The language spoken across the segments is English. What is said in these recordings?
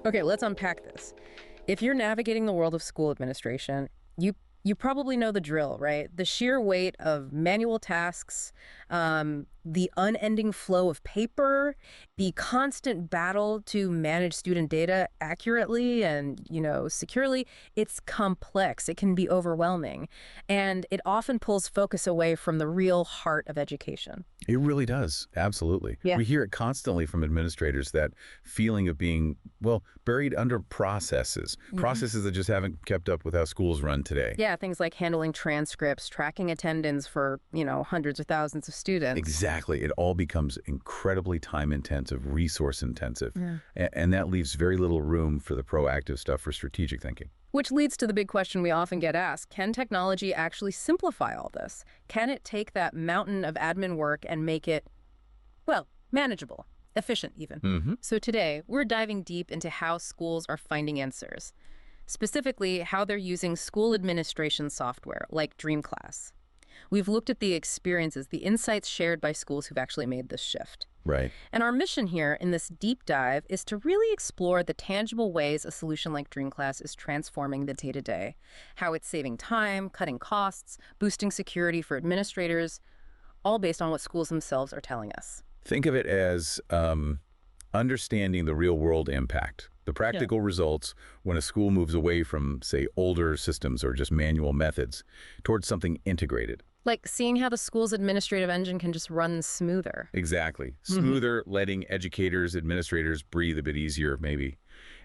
Okay, let's unpack this. If you're navigating the world of school administration, you probably know the drill, right? The sheer weight of manual tasks, the unending flow of paper, the constant battle to manage student data accurately and, securely. It's complex. It can be overwhelming. And it often pulls focus away from the real heart of education. It really does. Absolutely. Yeah. We hear it constantly from administrators, that feeling of being, buried under processes that just haven't kept up with how schools run today. Yeah, things like handling transcripts, tracking attendance for, hundreds or thousands of students. Exactly. It all becomes incredibly time-intensive, resource-intensive. Yeah. And that leaves very little room for the proactive stuff, for strategic thinking. Which leads to the big question we often get asked: can technology actually simplify all this? Can it take that mountain of admin work and make it, manageable, efficient even? So today, we're diving deep into how schools are finding answers. Specifically, how they're using school administration software like DreamClass. We've looked at the experiences, the insights shared by schools who've actually made this shift. Right. And our mission here in this deep dive is to really explore the tangible ways a solution like DreamClass is transforming the day-to-day, how it's saving time, cutting costs, boosting security for administrators, all based on what schools themselves are telling us. Think of it as understanding the real-world impact, the practical results when a school moves away from, say, older systems or just manual methods towards something integrated. Like seeing how the school's administrative engine can just run smoother. Exactly. Smoother, letting educators, administrators breathe a bit easier, maybe,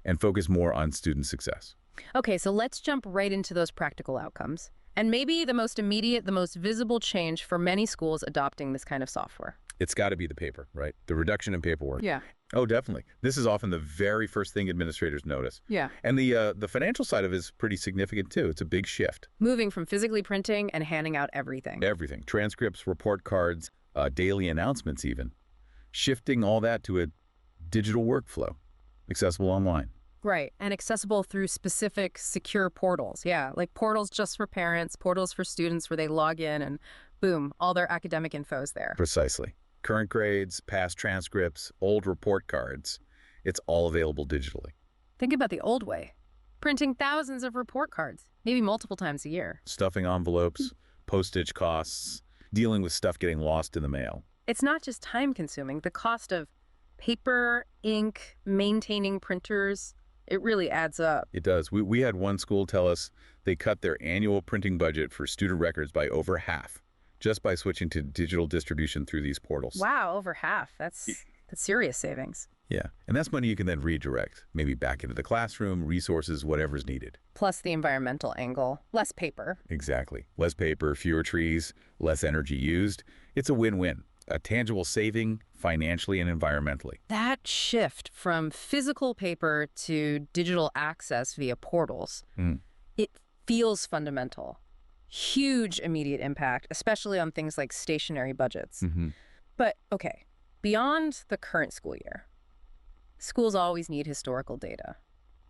and focus more on student success. Okay, so let's jump right into those practical outcomes. And maybe the most immediate, the most visible change for many schools adopting this kind of software. It's got to be the paper, right? The reduction in paperwork. Yeah. Oh, definitely. This is often the very first thing administrators notice. Yeah. And the financial side of it is pretty significant, too. It's a big shift. Moving from physically printing and handing out everything. Everything. Transcripts, report cards, daily announcements even. Shifting all that to a digital workflow, accessible online. Right. And accessible through specific secure portals. Yeah. Like portals just for parents, portals for students where they log in and boom, all their academic info is there. Precisely. Current grades, past transcripts, old report cards. It's all available digitally. Think about the old way. Printing thousands of report cards, maybe multiple times a year. Stuffing envelopes, postage costs, dealing with stuff getting lost in the mail. It's not just time consuming. The cost of paper, ink, maintaining printers, it really adds up. It does. We had one school tell us they cut their annual printing budget for student records by over half, just by switching to digital distribution through these portals. Wow, over half. That's serious savings. Yeah, and that's money you can then redirect, maybe back into the classroom, resources, whatever's needed. Plus the environmental angle, less paper. Exactly. Less paper, fewer trees, less energy used. It's a win-win, a tangible saving financially and environmentally. That shift from physical paper to digital access via portals, it feels fundamental. Huge immediate impact, especially on things like stationary budgets. But okay, beyond the current school year, schools always need historical data,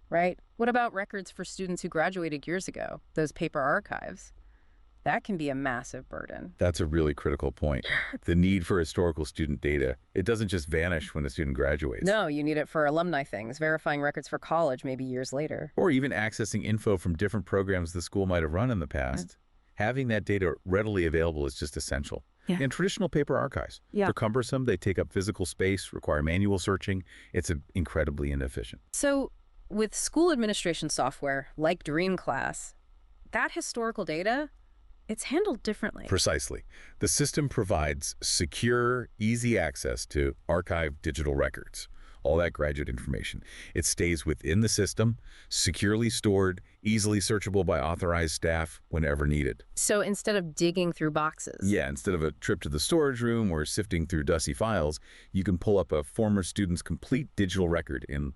right? What about records for students who graduated years ago, those paper archives? That can be a massive burden. That's a really critical point. The need for historical student data, it doesn't just vanish when a student graduates. No, you need it for alumni things, verifying records for college maybe years later. Or even accessing info from different programs the school might have run in the past. Having that data readily available is just essential. In traditional paper archives, they're cumbersome, they take up physical space, require manual searching. It's incredibly inefficient. So with school administration software like DreamClass, that historical data, it's handled differently. Precisely. The system provides secure, easy access to archived digital records, all that graduate information. It stays within the system, securely stored, easily searchable by authorized staff whenever needed. So instead of digging through boxes. Yeah, instead of a trip to the storage room or sifting through dusty files, you can pull up a former student's complete digital record in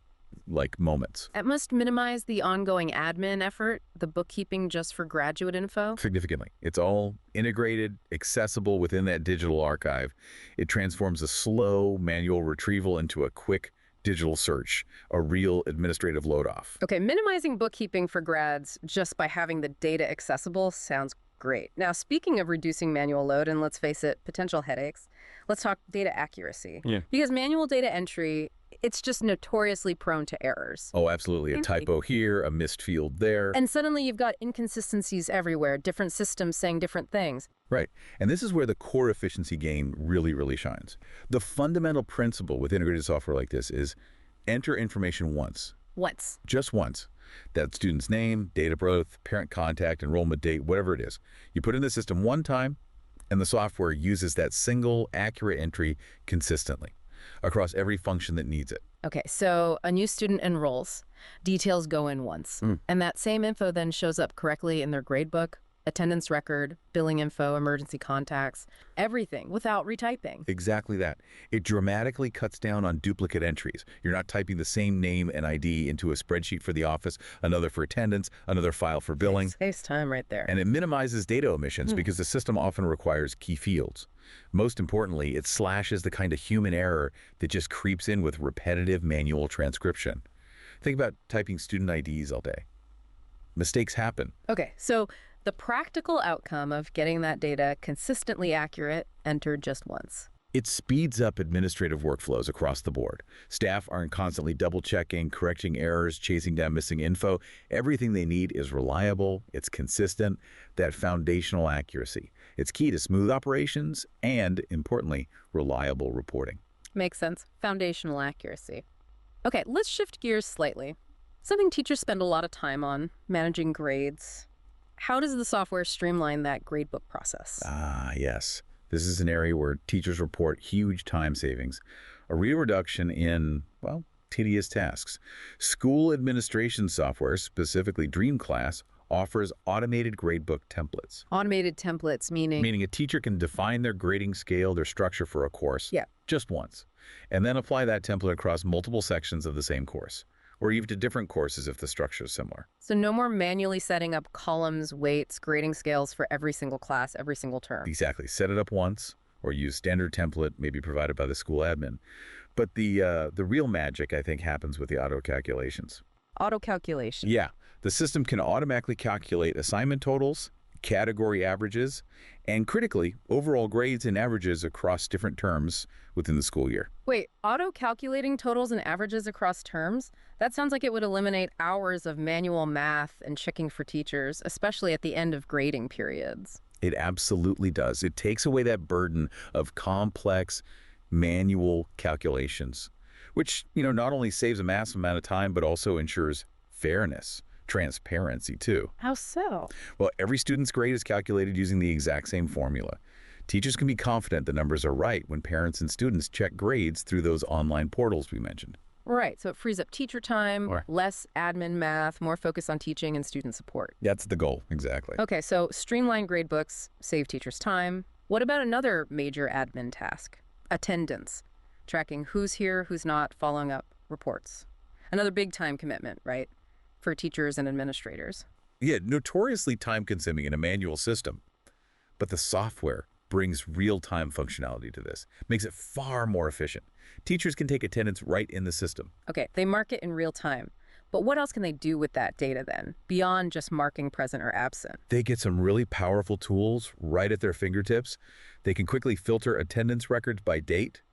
moments. It must minimize the ongoing admin effort, the bookkeeping just for graduate info. Significantly. It's all integrated, accessible within that digital archive. It transforms a slow manual retrieval into a quick digital search, a real administrative load-off. Okay, minimizing bookkeeping for grads just by having the data accessible sounds great. Now, speaking of reducing manual load, and let's face it, potential headaches, let's talk data accuracy. Because manual data entry, it's just notoriously prone to errors. Oh, absolutely. A typo here, a missed field there. And suddenly you've got inconsistencies everywhere, different systems saying different things. Right. And this is where the core efficiency gain really shines. The fundamental principle with integrated software like this is enter information once. Once. Just once. That student's name, date of birth, parent contact, enrollment date, whatever it is. You put in the system one time, and the software uses that single accurate entry consistently across every function that needs it. Okay, so a new student enrolls, details go in once, and that same info then shows up correctly in their gradebook, attendance record, billing info, emergency contacts, everything without retyping. Exactly that. It dramatically cuts down on duplicate entries. You're not typing the same name and ID into a spreadsheet for the office, another for attendance, another file for billing. It saves time right there. And it minimizes data omissions because the system often requires key fields. Most importantly, it slashes the kind of human error that just creeps in with repetitive manual transcription. Think about typing student IDs all day. Mistakes happen. Okay, so the practical outcome of getting that data consistently accurate entered just once. It speeds up administrative workflows across the board. Staff aren't constantly double-checking, correcting errors, chasing down missing info. Everything they need is reliable, it's consistent, that foundational accuracy. It's key to smooth operations and, importantly, reliable reporting. Makes sense. Foundational accuracy. Okay, let's shift gears slightly. Something teachers spend a lot of time on, managing grades. How does the software streamline that gradebook process? Ah, yes. This is an area where teachers report huge time savings, a real reduction in, well, tedious tasks. School administration software, specifically DreamClass, offers automated gradebook templates. Automated templates, meaning? Meaning a teacher can define their grading scale, their structure for a course, just once, and then apply that template across multiple sections of the same course, or even to different courses if the structure is similar. So no more manually setting up columns, weights, grading scales for every single class, every single term. Exactly. Set it up once, or use standard template, maybe provided by the school admin. But the real magic, I think, happens with the auto calculations. Auto calculation. Yeah. The system can automatically calculate assignment totals, category averages, and critically, overall grades and averages across different terms within the school year. Wait, auto-calculating totals and averages across terms? That sounds like it would eliminate hours of manual math and checking for teachers, especially at the end of grading periods. It absolutely does. It takes away that burden of complex manual calculations, which, not only saves a massive amount of time, but also ensures fairness. Transparency, too. How so? Well, every student's grade is calculated using the exact same formula. Teachers can be confident the numbers are right when parents and students check grades through those online portals we mentioned. Right, so it frees up teacher time, less admin math, more focus on teaching and student support. That's the goal, exactly. Okay, so streamline gradebooks, save teachers time. What about another major admin task? Attendance. Tracking who's here, who's not, following up reports. Another big time commitment, right? For teachers and administrators. Yeah, notoriously time-consuming in a manual system. But the software brings real-time functionality to this, makes it far more efficient. Teachers can take attendance right in the system. Okay, they mark it in real time. But what else can they do with that data then, beyond just marking present or absent? They get some really powerful tools right at their fingertips. They can quickly filter attendance records by date,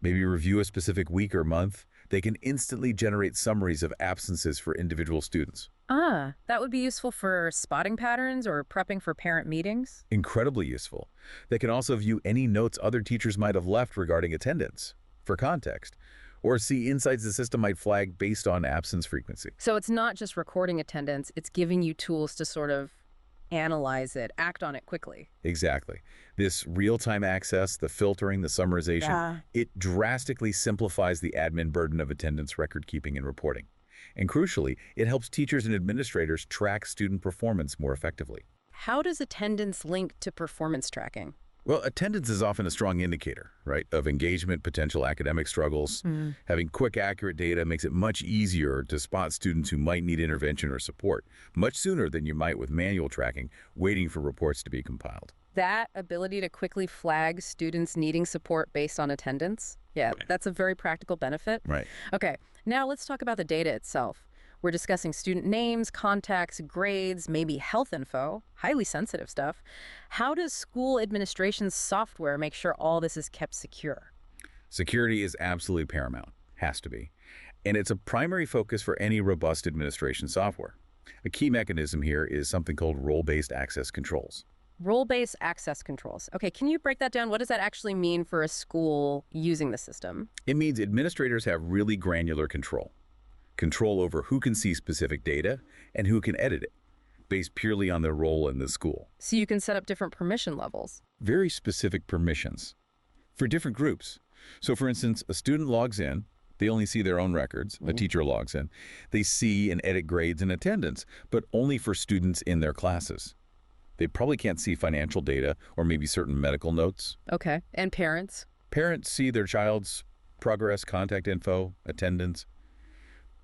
maybe review a specific week or month. They can instantly generate summaries of absences for individual students. Ah, that would be useful for spotting patterns or prepping for parent meetings? Incredibly useful. They can also view any notes other teachers might have left regarding attendance, for context, or see insights the system might flag based on absence frequency. So it's not just recording attendance, it's giving you tools to sort of analyze it, act on it quickly. Exactly. This real-time access, the filtering, the summarization, it drastically simplifies the admin burden of attendance record keeping and reporting. And crucially, it helps teachers and administrators track student performance more effectively. How does attendance link to performance tracking? Well, attendance is often a strong indicator, right, of engagement, potential academic struggles. Having quick, accurate data makes it much easier to spot students who might need intervention or support, much sooner than you might with manual tracking, waiting for reports to be compiled. That ability to quickly flag students needing support based on attendance, that's a very practical benefit. Right. Okay, now let's talk about the data itself. We're discussing student names, contacts, grades, maybe health info, highly sensitive stuff. How does school administration's software make sure all this is kept secure? Security is absolutely paramount. Has to be. And it's a primary focus for any robust administration software. A key mechanism here is something called role-based access controls. Role-based access controls. Okay, can you break that down? What does that actually mean for a school using the system? It means administrators have really granular control. Control over who can see specific data and who can edit it, based purely on their role in the school. So you can set up different permission levels. Very specific permissions for different groups. So for instance, a student logs in, they only see their own records. A teacher logs in. They see and edit grades and attendance, but only for students in their classes. They probably can't see financial data or maybe certain medical notes. Okay, and parents? Parents see their child's progress, contact info, attendance,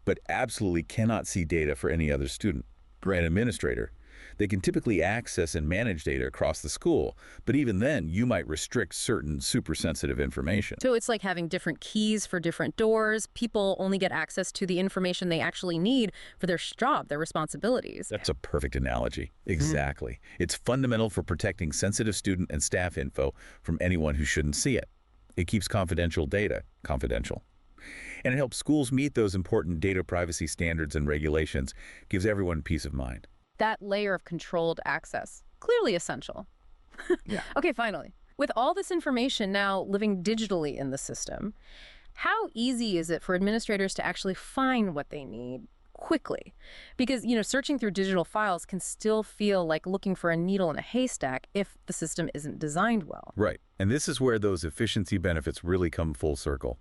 but absolutely cannot see data for any other student. For an administrator, they can typically access and manage data across the school, but even then, you might restrict certain super sensitive information. So it's like having different keys for different doors. People only get access to the information they actually need for their job, their responsibilities. That's a perfect analogy. Exactly. It's fundamental for protecting sensitive student and staff info from anyone who shouldn't see it. It keeps confidential data confidential. And it helps schools meet those important data privacy standards and regulations, gives everyone peace of mind. That layer of controlled access, clearly essential. Yeah. Okay, finally. With all this information now living digitally in the system, how easy is it for administrators to actually find what they need quickly? Because, searching through digital files can still feel like looking for a needle in a haystack if the system isn't designed well. Right. And this is where those efficiency benefits really come full circle.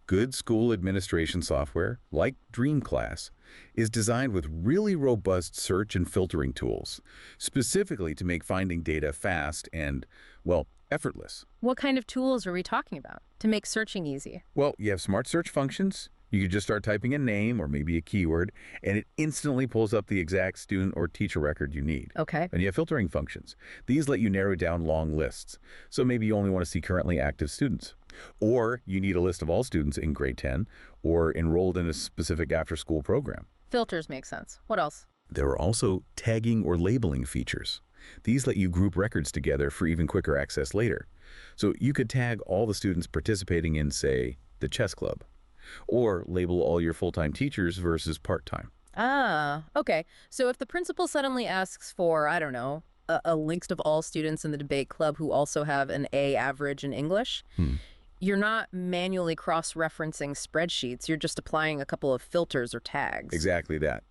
Good school administration software, like DreamClass, is designed with really robust search and filtering tools, specifically to make finding data fast and, well, effortless. What kind of tools are we talking about to make searching easy? Well, you have smart search functions. You could just start typing a name or maybe a keyword, and it instantly pulls up the exact student or teacher record you need. Okay. And you have filtering functions. These let you narrow down long lists. So maybe you only want to see currently active students. Or you need a list of all students in grade 10 or enrolled in a specific after-school program. Filters make sense. What else? There are also tagging or labeling features. These let you group records together for even quicker access later. So you could tag all the students participating in, say, the chess club, or label all your full-time teachers versus part-time. Ah, okay. So if the principal suddenly asks for, I don't know, a list of all students in the debate club who also have an A average in English, you're not manually cross-referencing spreadsheets. You're just applying a couple of filters or tags. Exactly that.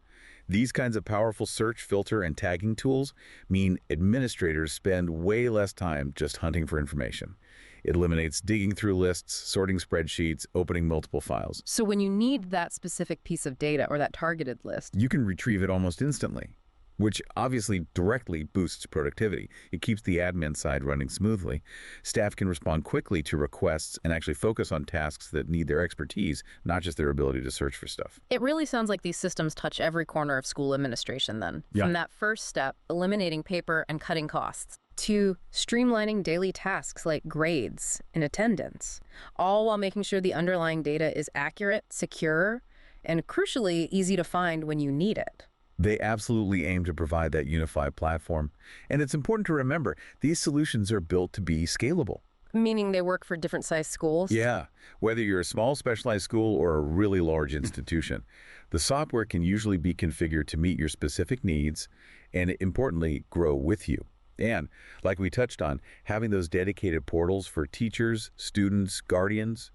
These kinds of powerful search, filter, and tagging tools mean administrators spend way less time just hunting for information. It eliminates digging through lists, sorting spreadsheets, opening multiple files. So when you need that specific piece of data or that targeted list, You can retrieve it almost instantly, which obviously directly boosts productivity. It keeps the admin side running smoothly. Staff can respond quickly to requests and actually focus on tasks that need their expertise, not just their ability to search for stuff. it really sounds like these systems touch every corner of school administration then. Yeah. From that first step, eliminating paper and cutting costs, to streamlining daily tasks like grades and attendance, all while making sure the underlying data is accurate, secure, and crucially easy to find when you need it. They absolutely aim to provide that unified platform. And it's important to remember, these solutions are built to be scalable. Meaning they work for different sized schools? Yeah, whether you're a small specialized school or a really large institution, the software can usually be configured to meet your specific needs and, importantly, grow with you. And, like we touched on, having those dedicated portals for teachers, students, guardians,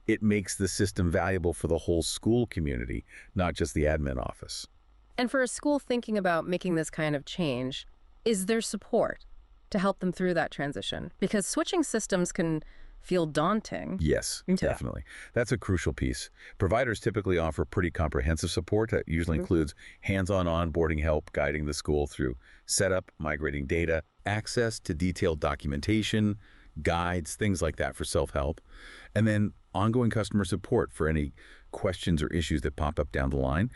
it makes the system valuable for the whole school community, not just the admin office. And for a school thinking about making this kind of change, is there support to help them through that transition? Because switching systems can feel daunting. Yes, definitely. That's a crucial piece. Providers typically offer pretty comprehensive support that usually includes hands-on onboarding help, guiding the school through setup, migrating data, access to detailed documentation, guides, things like that for self-help, and then ongoing customer support for any questions or issues that pop up down the line.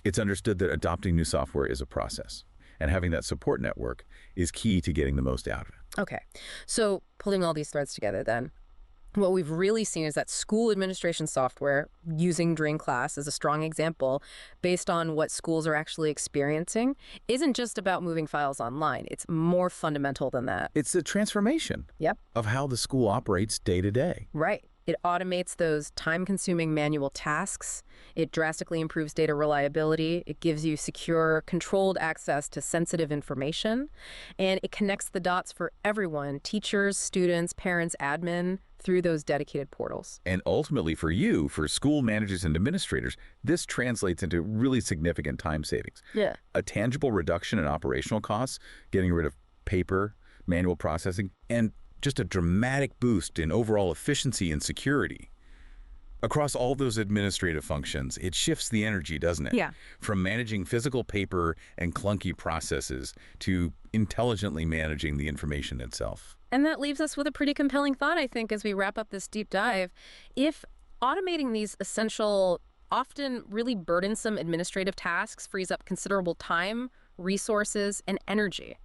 It's understood that adopting new software is a process, and having that support network is key to getting the most out of it. Okay, so pulling all these threads together then, what we've really seen is that school administration software, using DreamClass as a strong example, based on what schools are actually experiencing, isn't just about moving files online. It's more fundamental than that. It's a transformation Yep. of how the school operates day to day. Right. It automates those time-consuming manual tasks. It drastically improves data reliability. It gives you secure, controlled access to sensitive information. And it connects the dots for everyone, teachers, students, parents, admin, through those dedicated portals. And ultimately for you, for school managers and administrators, this translates into really significant time savings. Yeah. A tangible reduction in operational costs, getting rid of paper, manual processing, and just a dramatic boost in overall efficiency and security. Across all those administrative functions, it shifts the energy, doesn't it? Yeah. From managing physical paper and clunky processes to intelligently managing the information itself. And that leaves us with a pretty compelling thought, I think, as we wrap up this deep dive. If automating these essential, often really burdensome administrative tasks frees up considerable time, resources, and energy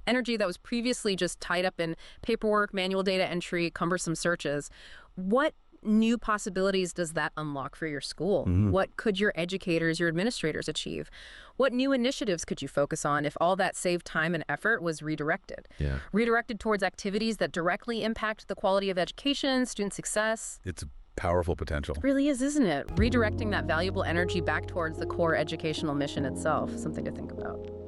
that was previously just tied up in paperwork, manual data entry, cumbersome searches, what new possibilities does that unlock for your school? What could your educators, your administrators achieve? What new initiatives could you focus on if all that saved time and effort was redirected? Yeah. Redirected towards activities that directly impact the quality of education, student success? It's a powerful potential. It really is, isn't it? Redirecting that valuable energy back towards the core educational mission itself. Something to think about.